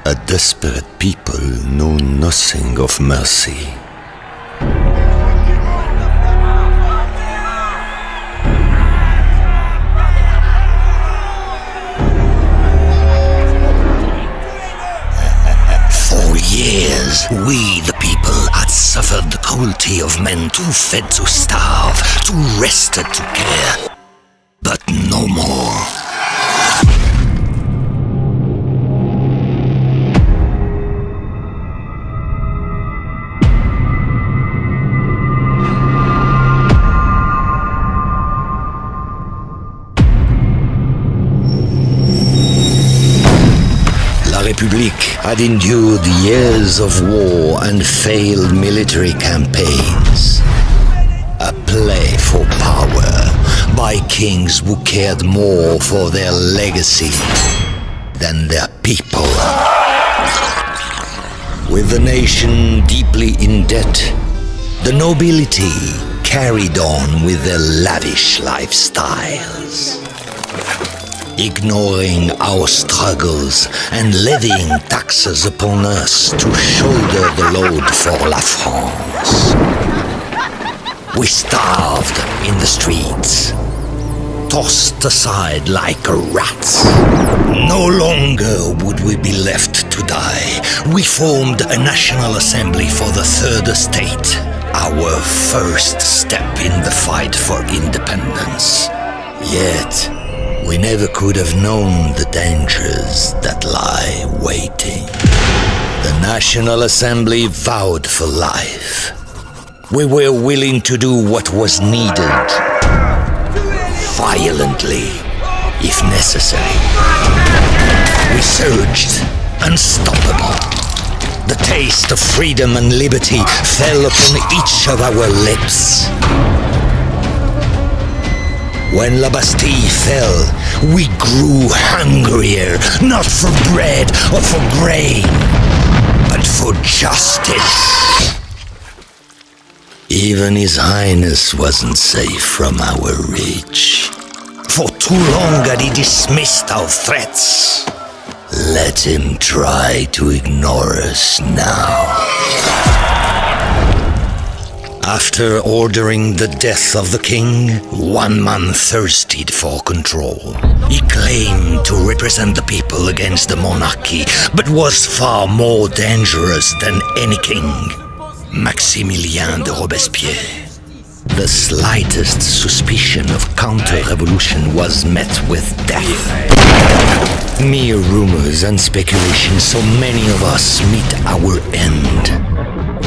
A desperate people know nothing of mercy. For years, we the people had suffered the cruelty of men too fed to starve, too rested to care. But no more. La République had endured years of war and failed military campaigns. A play for power by kings who cared more for their legacy than their people. With the nation deeply in debt, the nobility carried on with their lavish lifestyles, ignoring our struggles and levying taxes upon us to shoulder the load for La France. We starved in the streets, tossed aside like rats. No longer would we be left to die. We formed a National Assembly for the Third Estate, our first step in the fight for independence. Yet, we never could have known the dangers that lie waiting. The National Assembly vowed for life. We were willing to do what was needed, violently, if necessary. We surged, unstoppable. The taste of freedom and liberty fell upon each of our lips. When La Bastille fell, we grew hungrier, not for bread or for grain, but for justice. Even His Highness wasn't safe from our reach. For too long had he dismissed our threats. Let him try to ignore us now. After ordering the death of the king, one man thirsted for control. He claimed to represent the people against the monarchy, but was far more dangerous than any king. Maximilien de Robespierre. The slightest suspicion of counter-revolution was met with death. Mere rumors and speculation saw many of us meet our end.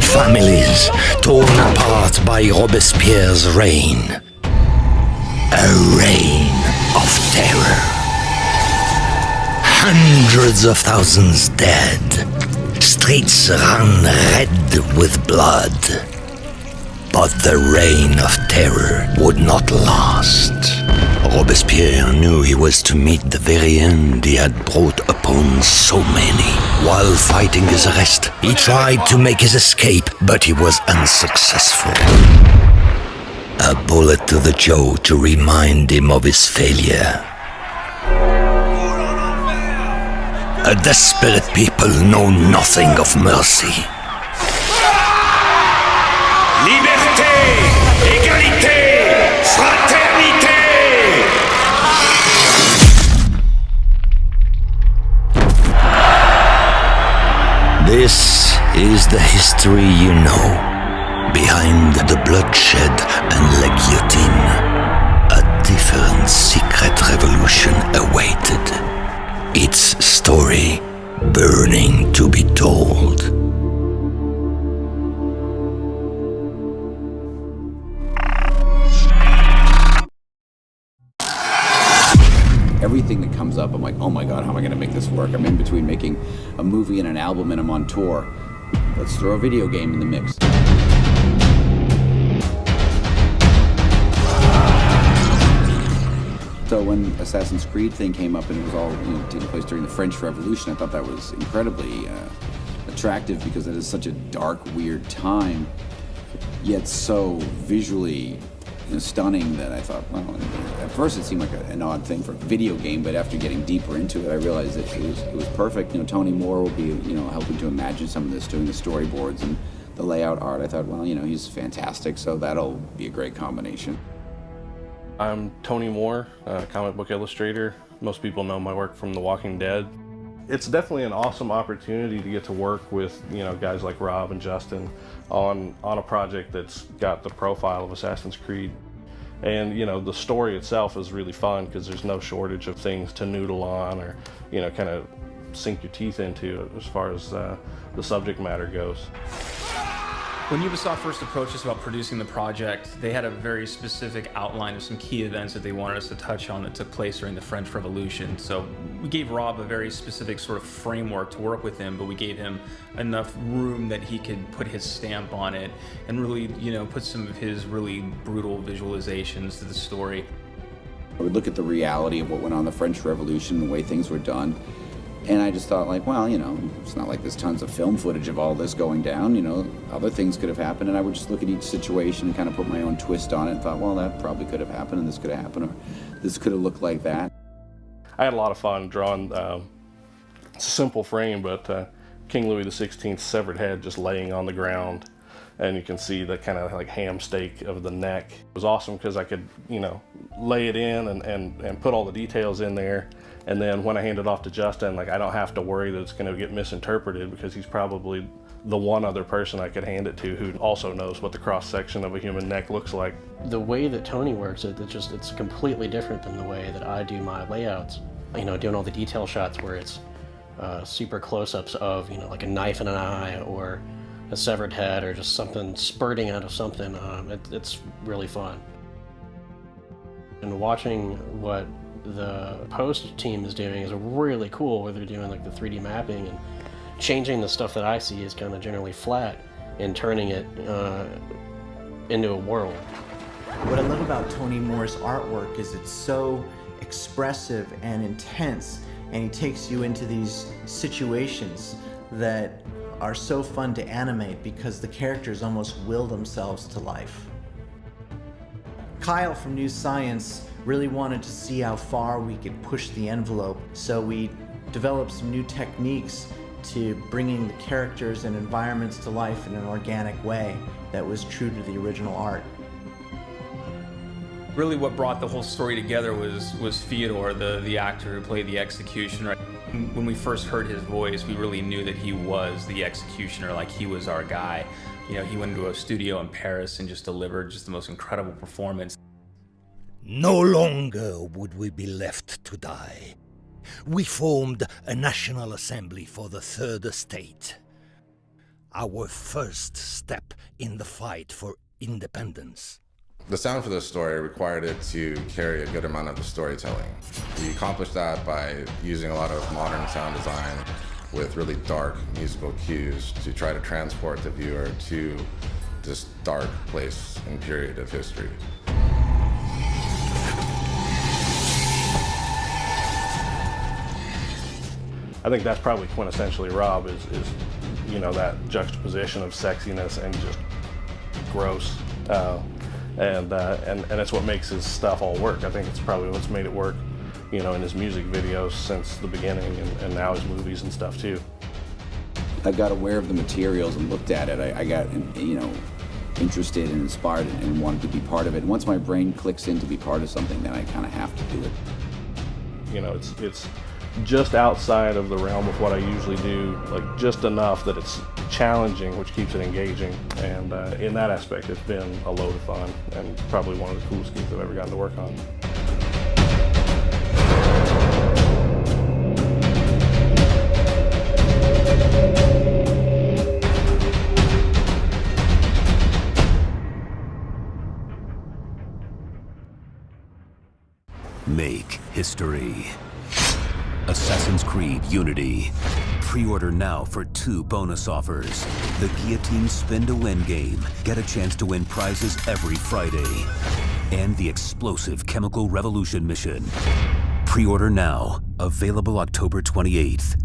Families torn apart by Robespierre's reign. A reign of terror. Hundreds of thousands dead. Streets ran red with blood. But the reign of terror would not last. Robespierre knew he was to meet the very end he had brought upon so many. While fighting his arrest, he tried to make his escape, but he was unsuccessful. A bullet to the jaw to remind him of his failure. A desperate people know nothing of mercy. Liberté, égalité, fraternité. This is the history you know. Behind the bloodshed and la guillotine, a different secret revolution awaited. Its story burning to be told. Everything that comes up, I'm like, oh my God, how am I going to make this work? I'm in between making a movie and an album and I'm on tour. Let's throw a video game in the mix. So when Assassin's Creed thing came up and it was all taking place during the French Revolution, I thought that was incredibly attractive because it is such a dark, weird time, yet so visually stunning that I thought, well, at first it seemed like an odd thing for a video game, but after getting deeper into it, I realized that it was perfect. Toни Mur will be, helping to imagine some of this, doing the storyboards and the layout art. I thought, well, he's fantastic, so that'll be a great combination. I'm Toni Mur, a comic book illustrator. Most people know my work from The Walking Dead. It's definitely an awesome opportunity to get to work with, guys like Rob and Justin on a project that's got the profile of Assassin's Creed. And, the story itself is really fun because there's no shortage of things to noodle on or, kind of sink your teeth into as far as the subject matter goes. When Ubisoft first approached us about producing the project, they had a very specific outline of some key events that they wanted us to touch on that took place during the French Revolution. So we gave Rob a very specific sort of framework to work with him, but we gave him enough room that he could put his stamp on it and really, put some of his really brutal visualizations to the story. I would look at the reality of what went on in the French Revolution, the way things were done, and I just thought, like, well, it's not like there's tons of film footage of all this going down, other things could have happened, and I would just look at each situation and kind of put my own twist on it and thought, well, that probably could have happened, and this could have happened, or this could have looked like that. I had a lot of fun drawing it's a simple frame, but King Louis XVI's severed head just laying on the ground, and you can see the kind of like ham steak of the neck. It was awesome because I could, lay it in and put all the details in there. And then when I hand it off to Justin, I don't have to worry that it's going to get misinterpreted because he's probably the one other person I could hand it to who also knows what the cross-section of a human neck looks like. The way that Tony works, it's completely different than the way that I do my layouts. Doing all the detail shots where it's super close-ups of, like a knife in an eye or a severed head or just something spurting out of something. It's really fun. And watching what the post team is doing is really cool, where they're doing like the 3D mapping and changing the stuff that I see is kind of generally flat and turning it into a world. What I love about Toni Mur's artwork is it's so expressive and intense, and he takes you into these situations that are so fun to animate because the characters almost will themselves to life. Kyle from New Science really wanted to see how far we could push the envelope, so we developed some new techniques to bringing the characters and environments to life in an organic way that was true to the original art. Really what brought the whole story together was Fyodor, the actor who played the executioner. When we first heard his voice, we really knew that he was the executioner, like he was our guy. He went into a studio in Paris and just delivered just the most incredible performance. No longer would we be left to die. We formed a National Assembly for the Third Estate. Our first step in the fight for independence. The sound for this story required it to carry a good amount of the storytelling. We accomplished that by using a lot of modern sound design with really dark musical cues to try to transport the viewer to this dark place and period of history. I think that's probably quintessentially Rob is that juxtaposition of sexiness and just gross. And it's what makes his stuff all work. I think it's probably what's made it work, in his music videos since the beginning, and now his movies and stuff too. I got aware of the materials and looked at it. I got, interested and inspired and wanted to be part of it. And once my brain clicks in to be part of something, then I kind of have to do it. It's just outside of the realm of what I usually do, like just enough that it's challenging, which keeps it engaging. And in that aspect, it's been a load of fun and probably one of the coolest games I've ever gotten to work on. Make history. Assassin's Creed Unity. Pre-order now for 2 bonus offers. The Guillotine Spin to Win game. Get a chance to win prizes every Friday. And the explosive Chemical Revolution mission. Pre-order now. Available October 28th.